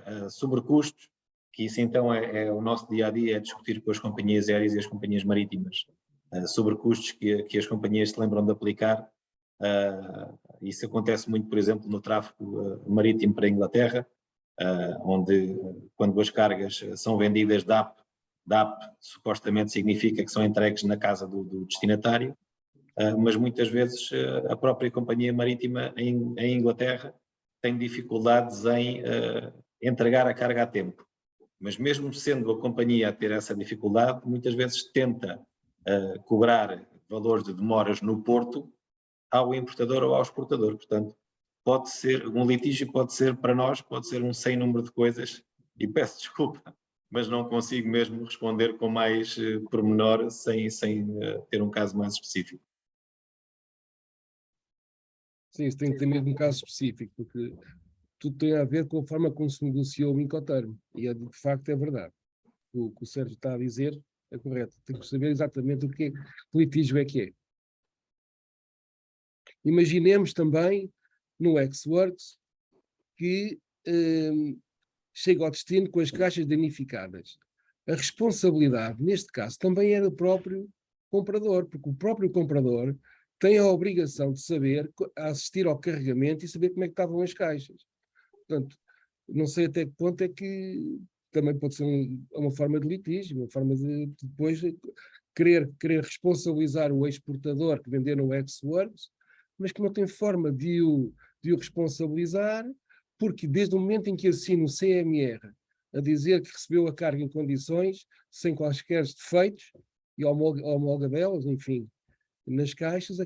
D: a sobrecustos, que isso então é o nosso dia-a-dia, é discutir com as companhias aéreas e as companhias marítimas sobrecustos que as companhias se lembram de aplicar. Isso acontece muito, por exemplo, no tráfego marítimo para a Inglaterra, onde quando as cargas são vendidas DAP supostamente significa que são entregues na casa do destinatário, mas muitas vezes a própria companhia marítima em Inglaterra tem dificuldades em entregar a carga a tempo. Mas mesmo sendo a companhia a ter essa dificuldade, muitas vezes tenta cobrar valores de demoras no porto ao importador ou ao exportador. Portanto, pode ser, um litígio pode ser para nós, pode ser um sem número de coisas, e peço desculpa, mas não consigo mesmo responder com mais pormenor sem ter um caso mais específico.
B: Sim, isso tem que ter mesmo um caso específico, porque tudo tem a ver com a forma como se negociou o Incoterm, e de facto é verdade. O que o Sérgio está a dizer é correto. Tem que saber exatamente o que litígio é que é. Imaginemos também no Ex-Works que chega ao destino com as caixas danificadas. A responsabilidade, neste caso, também é do próprio comprador, porque o próprio comprador tem a obrigação de saber, assistir ao carregamento e saber como é que estavam as caixas. Portanto, não sei até que ponto é que também pode ser uma forma de litígio, uma forma de depois querer responsabilizar o exportador que vendeu no Ex-Works, mas que não tem forma de o responsabilizar, porque desde o momento em que assina o CMR a dizer que recebeu a carga em condições, sem quaisquer defeitos, e homologa delas, enfim, nas caixas,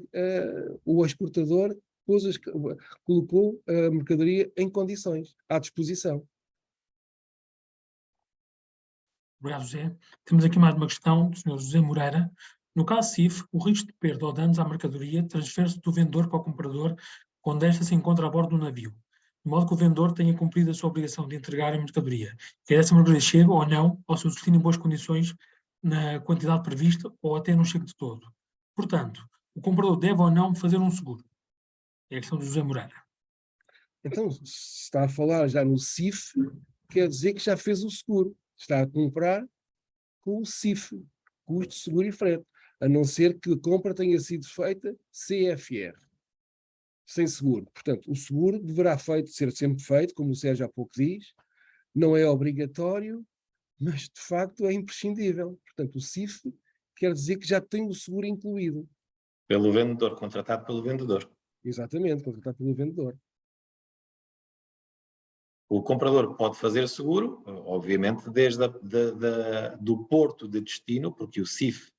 B: o exportador colocou a mercadoria em condições, à disposição.
C: Obrigado, José. Temos aqui mais uma questão do Sr. José Moreira. No caso CIF, o risco de perda ou danos à mercadoria transfere-se do vendedor para o comprador quando esta se encontra a bordo do navio, de modo que o vendedor tenha cumprido a sua obrigação de entregar a mercadoria, quer essa mercadoria chegue ou não ao seu destino em boas condições, na quantidade prevista ou até não chegue de todo. Portanto, o comprador deve ou não fazer um seguro? É a questão do José Moreira.
B: Então, se está a falar já no CIF, quer dizer que já fez o seguro. Está a comprar com o CIF, custo, seguro e frete, a não ser que a compra tenha sido feita CFR, sem seguro. Portanto, o seguro deverá ser sempre feito, como o Sérgio há pouco diz, não é obrigatório, mas de facto é imprescindível. Portanto, o CIF quer dizer que já tem o seguro incluído.
D: Pelo vendedor, contratado pelo vendedor.
B: Exatamente, contratado pelo vendedor.
D: O comprador pode fazer seguro, obviamente, desde do porto de destino, porque o CIF,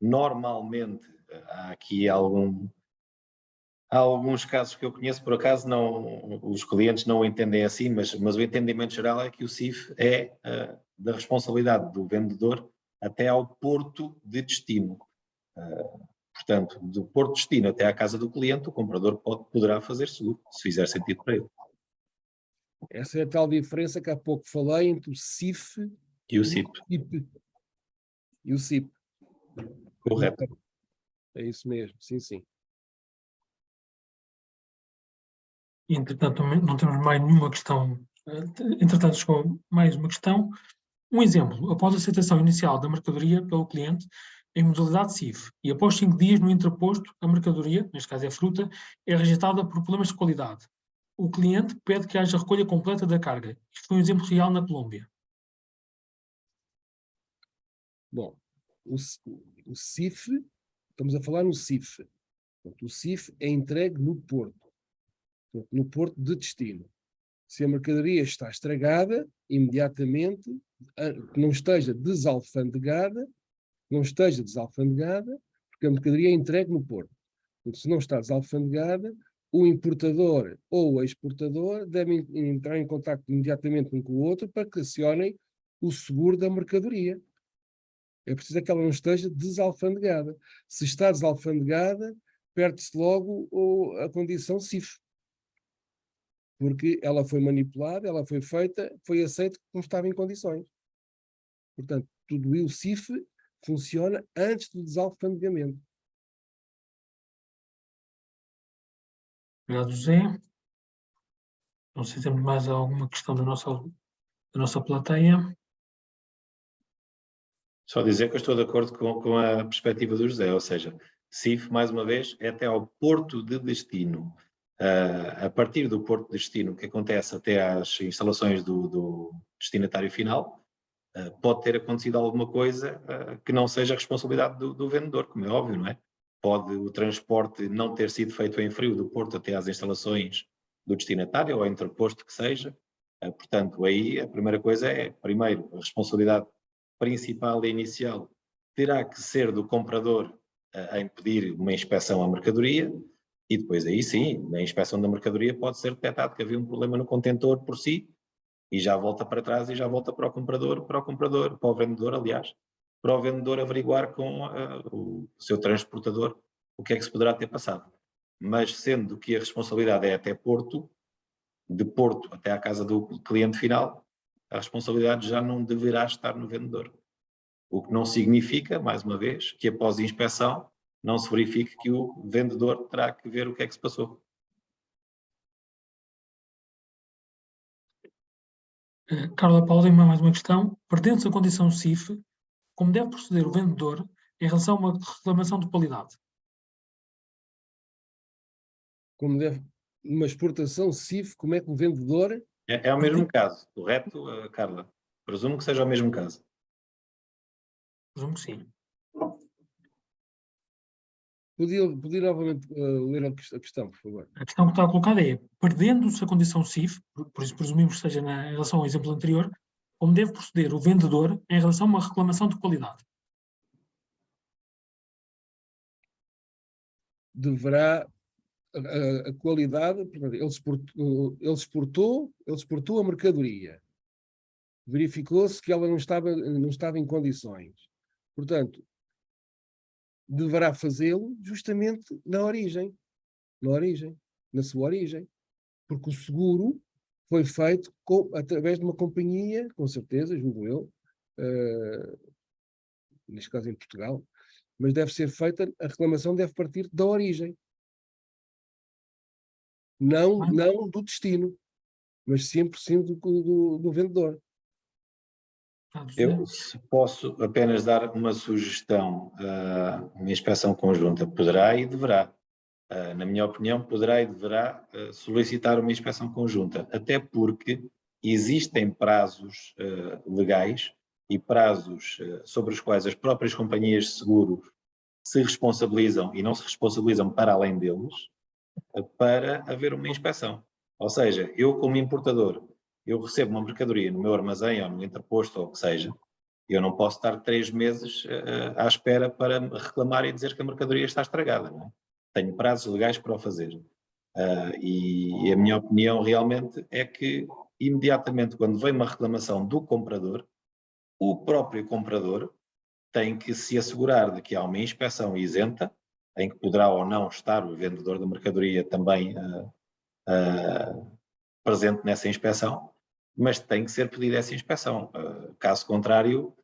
D: normalmente, há aqui alguns casos que eu conheço, por acaso os clientes não o entendem assim, mas o entendimento geral é que o CIF é da responsabilidade do vendedor até ao porto de destino. Portanto, do porto de destino até à casa do cliente, o comprador poderá fazer seguro, se fizer sentido para ele.
B: Essa é a tal diferença que há pouco falei entre o CIF
D: e o CIP.
B: E o CIP.
D: Correto.
B: É isso mesmo, sim, sim.
C: Entretanto, não temos mais nenhuma questão. Entretanto, chegou mais uma questão. Um exemplo, após a aceitação inicial da mercadoria pelo cliente em modalidade CIF e após 5 dias no entreposto, a mercadoria, neste caso é a fruta, é rejeitada por problemas de qualidade. O cliente pede que haja recolha completa da carga. Isto foi um exemplo real na Colômbia.
B: Bom, o CIF, estamos a falar no CIF. O CIF é entregue no porto de destino. Se a mercadoria está estragada, imediatamente, que não esteja desalfandegada, porque a mercadoria é entregue no porto. Então, se não está desalfandegada, o importador ou o exportador devem entrar em contacto imediatamente um com o outro para que acionem o seguro da mercadoria. É preciso que ela não esteja desalfandegada. Se está desalfandegada, perde-se logo a condição CIF. Porque ela foi manipulada, ela foi feita, foi aceita que não estava em condições. Portanto, tudo o CIF funciona antes do desalfandegamento.
C: Obrigado, José. Não sei se temos mais alguma questão da nossa plateia.
D: Só dizer que eu estou de acordo com a perspectiva do José, ou seja, CIF, mais uma vez, é até ao porto de destino. A partir do porto de destino, que acontece até às instalações do destinatário final, pode ter acontecido alguma coisa que não seja a responsabilidade do vendedor, como é óbvio, não é? Pode o transporte não ter sido feito em frio do porto até às instalações do destinatário, ou entreposto que seja. Portanto, aí a primeira coisa é, primeiro, a responsabilidade principal e inicial terá que ser do comprador em pedir uma inspeção à mercadoria, e depois aí sim, na inspeção da mercadoria pode ser detectado que havia um problema no contentor por si, e já volta para trás e já volta para o vendedor, aliás, para o vendedor averiguar com o seu transportador o que é que se poderá ter passado. Mas sendo que a responsabilidade é até Porto, de Porto até à casa do cliente final, a responsabilidade já não deverá estar no vendedor. O que não significa, mais uma vez, que após a inspeção não se verifique que o vendedor terá que ver o que é que se passou.
C: Carla Paula tem mais uma questão. Perdendo-se a condição CIF, como deve proceder o vendedor em relação a uma reclamação de qualidade?
B: Como deve, uma exportação CIF, como é que o vendedor...
D: É o mesmo caso, correto, Carla? Presumo que seja o mesmo caso.
C: Presumo que sim.
B: Podia novamente ler a questão, por favor.
C: A questão que está colocada é, perdendo-se a condição CIF, por isso presumimos que seja em relação ao exemplo anterior, como deve proceder o vendedor em relação a uma reclamação de qualidade?
B: Deverá a qualidade, portanto, ele exportou a mercadoria, verificou-se que ela não estava em condições, portanto, deverá fazê-lo justamente na sua origem, porque o seguro foi feito através de uma companhia, com certeza, julgo eu, neste caso em Portugal, mas deve ser feita, a reclamação deve partir da origem. Não do destino, mas sempre do vendedor.
D: Eu, se posso apenas dar uma sugestão, uma inspeção conjunta poderá e deverá, na minha opinião, poderá e deverá solicitar uma inspeção conjunta, até porque existem prazos legais e prazos sobre os quais as próprias companhias de seguro se responsabilizam e não se responsabilizam para além deles, para haver uma inspeção. Ou seja, eu como importador, eu recebo uma mercadoria no meu armazém ou no entreposto ou o que seja, eu não posso estar 3 meses à espera para reclamar e dizer que a mercadoria está estragada. Não é? Tenho prazos legais para o fazer. E a minha opinião realmente é que imediatamente quando vem uma reclamação do comprador, o próprio comprador tem que se assegurar de que há uma inspeção isenta, em que poderá ou não estar o vendedor da mercadoria também presente nessa inspeção, mas tem que ser pedida essa inspeção. Caso contrário,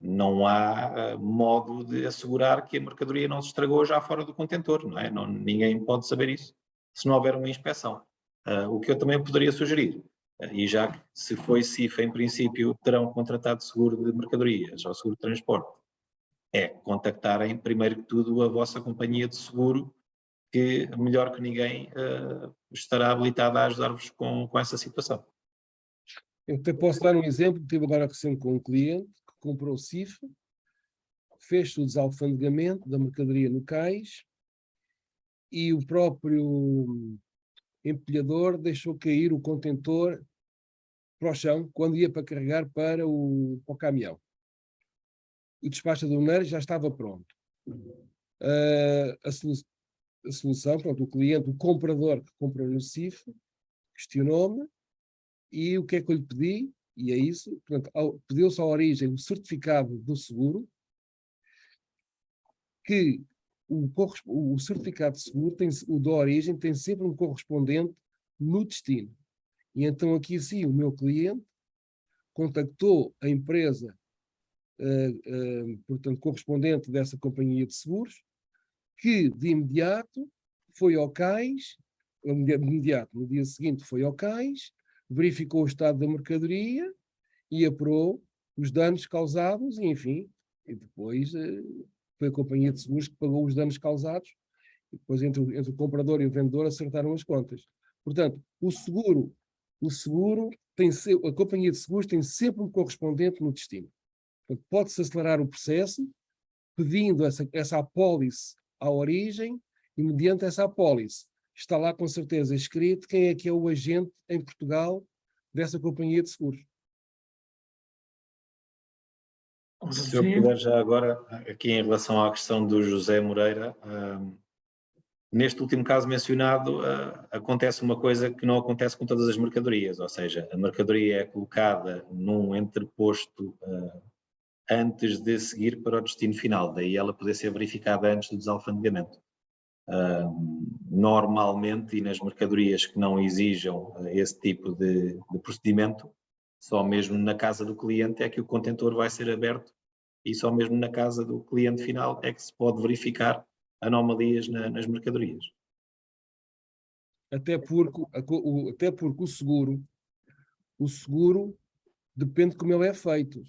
D: não há modo de assegurar que a mercadoria não se estragou já fora do contentor, não é? Ninguém pode saber isso se não houver uma inspeção. O que eu também poderia sugerir, e já que se foi CIF em princípio terão contratado seguro de mercadorias ou seguro de transporte, é contactarem primeiro que tudo a vossa companhia de seguro, que melhor que ninguém estará habilitada a ajudar-vos com essa situação.
B: Eu até posso dar um exemplo, que tive agora recente com um cliente que comprou o CIF, fez o desalfandegamento da mercadoria no cais e o próprio empilhador deixou cair o contentor para o chão quando ia para carregar para o caminhão. O despacho aduaneiro já estava pronto. A solução, pronto, o cliente, o comprador que comprou no CIF, questionou-me e o que é que eu lhe pedi? E é isso, portanto, pediu-se à origem o certificado do seguro, que o certificado de seguro, o da origem, tem sempre um correspondente no destino. E então aqui sim, o meu cliente contactou a empresa, portanto, correspondente dessa companhia de seguros, que de imediato foi ao cais, no dia seguinte foi ao cais, verificou o estado da mercadoria e apurou os danos causados e, enfim, E depois foi a companhia de seguros que pagou os danos causados, e depois entre o comprador e o vendedor acertaram as contas. Portanto, a companhia de seguros tem sempre um correspondente no destino. Portanto, pode-se acelerar o processo pedindo essa apólice à origem e, mediante essa apólice, está lá com certeza escrito quem é que é o agente em Portugal dessa companhia de seguros.
D: Se eu puder já agora, aqui em relação à questão do José Moreira, neste último caso mencionado, acontece uma coisa que não acontece com todas as mercadorias, ou seja, a mercadoria é colocada num entreposto antes de seguir para o destino final, daí ela poder ser verificada antes do desalfandegamento. Normalmente, e nas mercadorias que não exijam esse tipo de procedimento, só mesmo na casa do cliente é que o contentor vai ser aberto e só mesmo na casa do cliente final é que se pode verificar anomalias nas mercadorias.
B: Até porque o seguro depende de como ele é feito.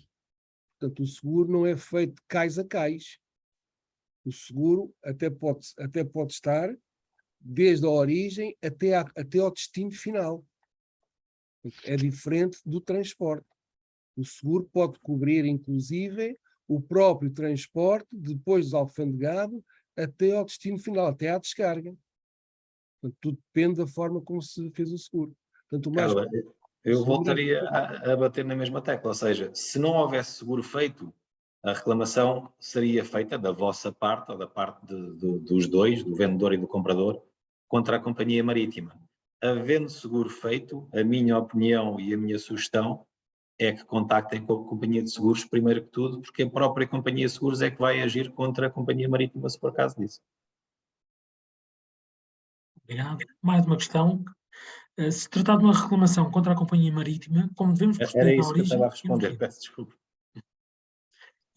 B: Portanto, o seguro não é feito de cais a cais. O seguro até pode estar desde a origem até ao destino final. É diferente do transporte. O seguro pode cobrir, inclusive, o próprio transporte, depois do alfandegado, até ao destino final, até à descarga. Portanto, tudo depende da forma como se fez o seguro. Portanto,
D: Carla, eu voltaria a bater na mesma tecla, ou seja, se não houvesse seguro feito, a reclamação seria feita da vossa parte, ou da parte dos dois, do vendedor e do comprador, contra a companhia marítima. Havendo seguro feito, a minha opinião e a minha sugestão é que contactem com a companhia de seguros primeiro que tudo, porque a própria companhia de seguros é que vai agir contra a companhia marítima se for caso disso.
C: Obrigado. Mais uma questão. Se tratar de uma reclamação contra a companhia marítima, como devemos proceder
D: Era
C: na
D: isso que eu
C: origem?
D: estava a responder, peço desculpa.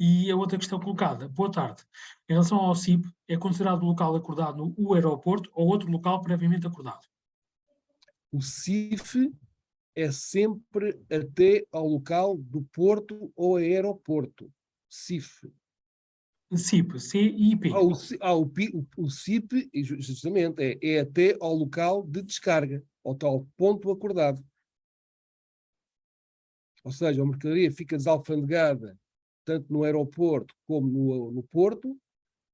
C: E a outra questão colocada. Boa tarde. Em relação ao CIP, é considerado o local acordado no aeroporto ou outro local previamente acordado?
B: O CIF é sempre até ao local do porto ou aeroporto. CIF.
C: CIP, C-I-P.
B: O CIP, justamente, é até ao local de descarga, ao tal ponto acordado. Ou seja, a mercadoria fica desalfandegada tanto no aeroporto como no porto,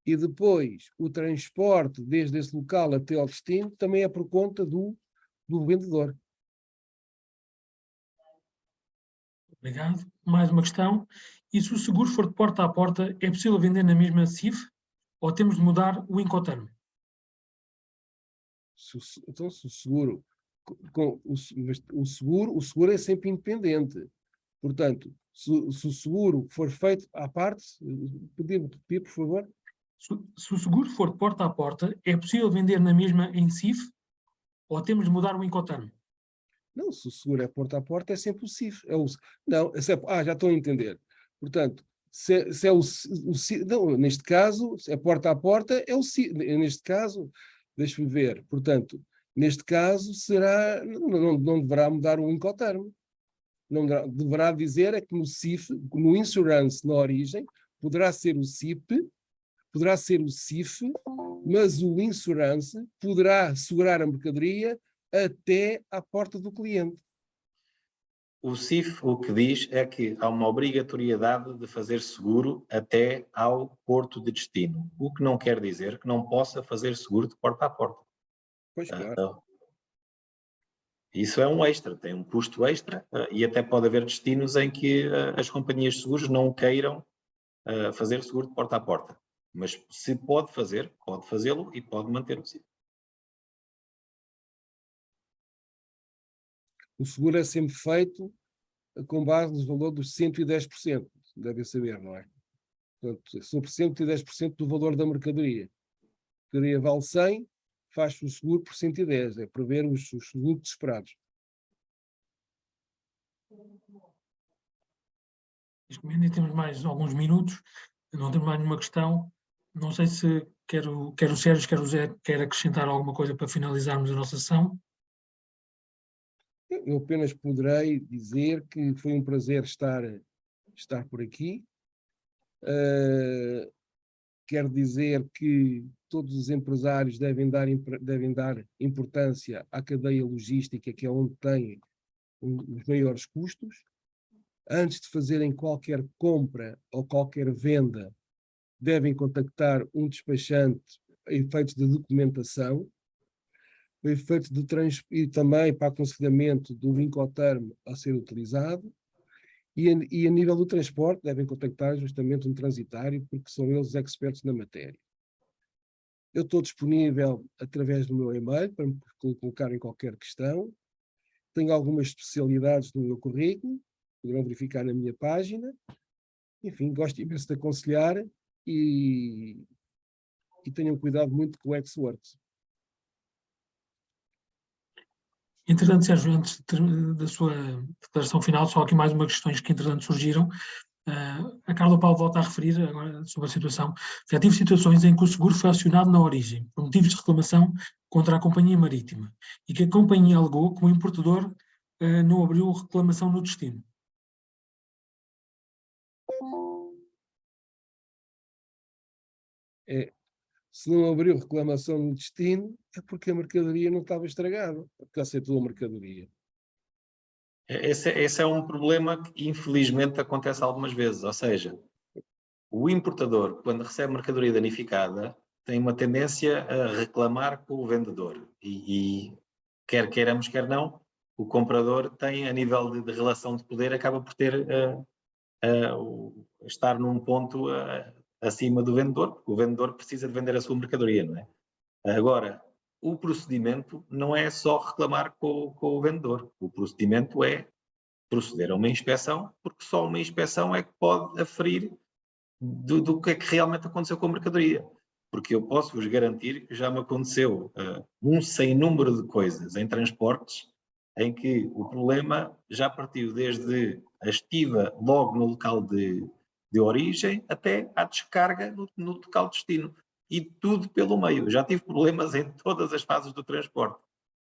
B: e depois o transporte desde esse local até ao destino também é por conta do vendedor.
C: Obrigado. Mais uma questão. E se o seguro for de porta a porta, é possível vender na mesma CIF ou temos de mudar o Incoterm?
B: Então, se o seguro, o seguro é sempre independente. Portanto, se o seguro for feito à parte, podia repetir, por favor?
C: Se o seguro for de porta a porta, é possível vender na mesma em CIF ou temos de mudar o Incoterm?
B: Não, se o seguro é porta a porta, é sempre o CIF. Já estou a entender. Portanto, se é o CIF, não, neste caso, se é porta a porta, é o CIF. Neste caso, deixe-me ver. Portanto, neste caso, não deverá mudar o Incoterm. Não deverá dizer é que no CIF, no Insurance, na origem, poderá ser o CIP, poderá ser o CIF, mas o Insurance poderá assegurar a mercadoria até à porta do cliente.
D: O CIF o que diz é que há uma obrigatoriedade de fazer seguro até ao porto de destino, o que não quer dizer que não possa fazer seguro de porta a porta.
B: Pois, claro.
D: Isso é um extra, tem um custo extra e até pode haver destinos em que as companhias de seguros não queiram fazer seguro de porta a porta. Mas se pode fazer, pode fazê-lo e pode manter o CIF.
B: O seguro é sempre feito com base no valor dos 110%, devem saber, não é? Portanto, sobre 110% do valor da mercadoria. A mercadoria vale 100, faz-se o seguro por 110, é prever os lucros esperados.
C: Ainda temos mais alguns minutos, não temos mais nenhuma questão. Não sei se quer o Sérgio, quer o Zé, quer acrescentar alguma coisa para finalizarmos a nossa sessão.
B: Eu apenas poderei dizer que foi um prazer estar por aqui. Quer dizer que todos os empresários devem dar importância à cadeia logística, que é onde tem os maiores custos. Antes de fazerem qualquer compra ou qualquer venda, devem contactar um despachante a efeitos de documentação, a efeitos de e também para aconselhamento do Incoterm a ser utilizado, e a nível do transporte devem contactar justamente um transitário, porque são eles os expertos na matéria. Eu estou disponível através do meu e-mail para me colocarem qualquer questão. Tenho algumas especialidades no meu currículo, poderão verificar na minha página. Enfim, gosto imenso de aconselhar e tenham cuidado muito com o Xworks.
C: Entretanto, Sérgio, antes da sua declaração final, só aqui mais uma questão que entretanto surgiram. A Carla Paulo volta a referir agora sobre a situação. Já tive situações em que o seguro foi acionado na origem, por motivos de reclamação contra a companhia marítima, e que a companhia alegou que o importador não abriu reclamação no destino.
B: Se não abriu reclamação no destino, é porque a mercadoria não estava estragada, porque aceitou a mercadoria.
D: Esse é um problema que infelizmente acontece algumas vezes, ou seja, o importador, quando recebe mercadoria danificada, tem uma tendência a reclamar com o vendedor e quer queiramos, quer não, o comprador tem, a nível de relação de poder, acaba por ter estar num ponto acima do vendedor, porque o vendedor precisa de vender a sua mercadoria, não é? Agora, o procedimento não é só reclamar com o vendedor, o procedimento é proceder a uma inspeção, porque só uma inspeção é que pode aferir do que é que realmente aconteceu com a mercadoria. Porque eu posso vos garantir que já me aconteceu um sem número de coisas em transportes em que o problema já partiu desde a estiva logo no local de origem até à descarga no local de destino. E tudo pelo meio. Já tive problemas em todas as fases do transporte.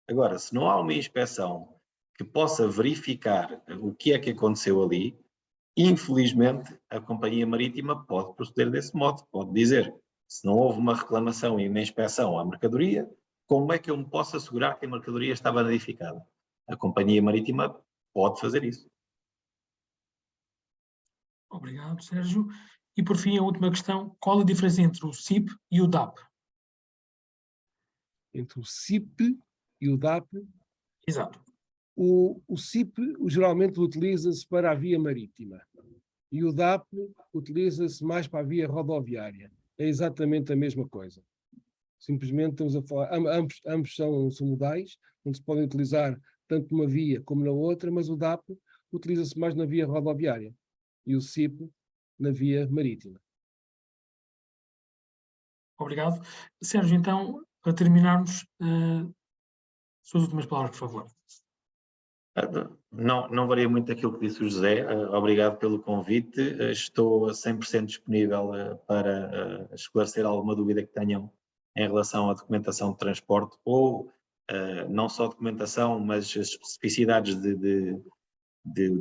D: Agora, se não há uma inspeção que possa verificar o que é que aconteceu ali, infelizmente a companhia marítima pode proceder desse modo. Pode dizer, se não houve uma reclamação e uma inspeção à mercadoria, como é que eu me posso assegurar que a mercadoria estava danificada? A companhia marítima pode fazer isso.
C: Obrigado, Sérgio. E por fim, a última questão, qual a diferença entre o CIP e o DAP?
B: Entre o CIP e o DAP?
C: Exato.
B: O CIP geralmente utiliza-se para a via marítima e o DAP utiliza-se mais para a via rodoviária. É exatamente a mesma coisa. Simplesmente estamos a falar, ambos são modais, onde se podem utilizar tanto numa via como na outra, mas o DAP utiliza-se mais na via rodoviária e o CIP na via marítima.
C: Obrigado. Sérgio, então, para terminarmos, suas últimas palavras, por favor.
D: Não varia muito aquilo que disse o José. Obrigado pelo convite. Estou 100% disponível para esclarecer alguma dúvida que tenham em relação à documentação de transporte ou não só documentação, mas as especificidades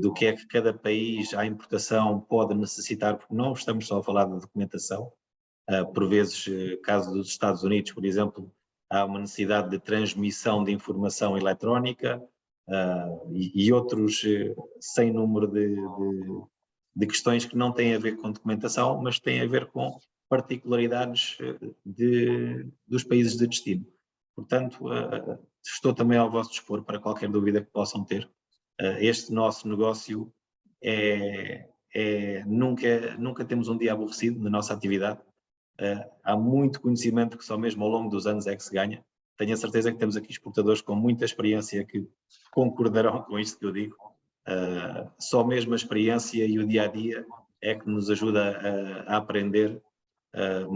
D: do que é que cada país à importação pode necessitar, porque não estamos só a falar de documentação. Por vezes, caso dos Estados Unidos, por exemplo, há uma necessidade de transmissão de informação eletrónica e outros sem número de questões que não têm a ver com documentação, mas têm a ver com particularidades dos países de destino. Portanto, estou também ao vosso dispor para qualquer dúvida que possam ter. Este nosso negócio nunca temos um dia aborrecido na nossa atividade. Há muito conhecimento que só mesmo ao longo dos anos é que se ganha. Tenho a certeza que temos aqui exportadores com muita experiência que concordarão com isto que eu digo. Só mesmo a experiência e o dia-a-dia é que nos ajuda a aprender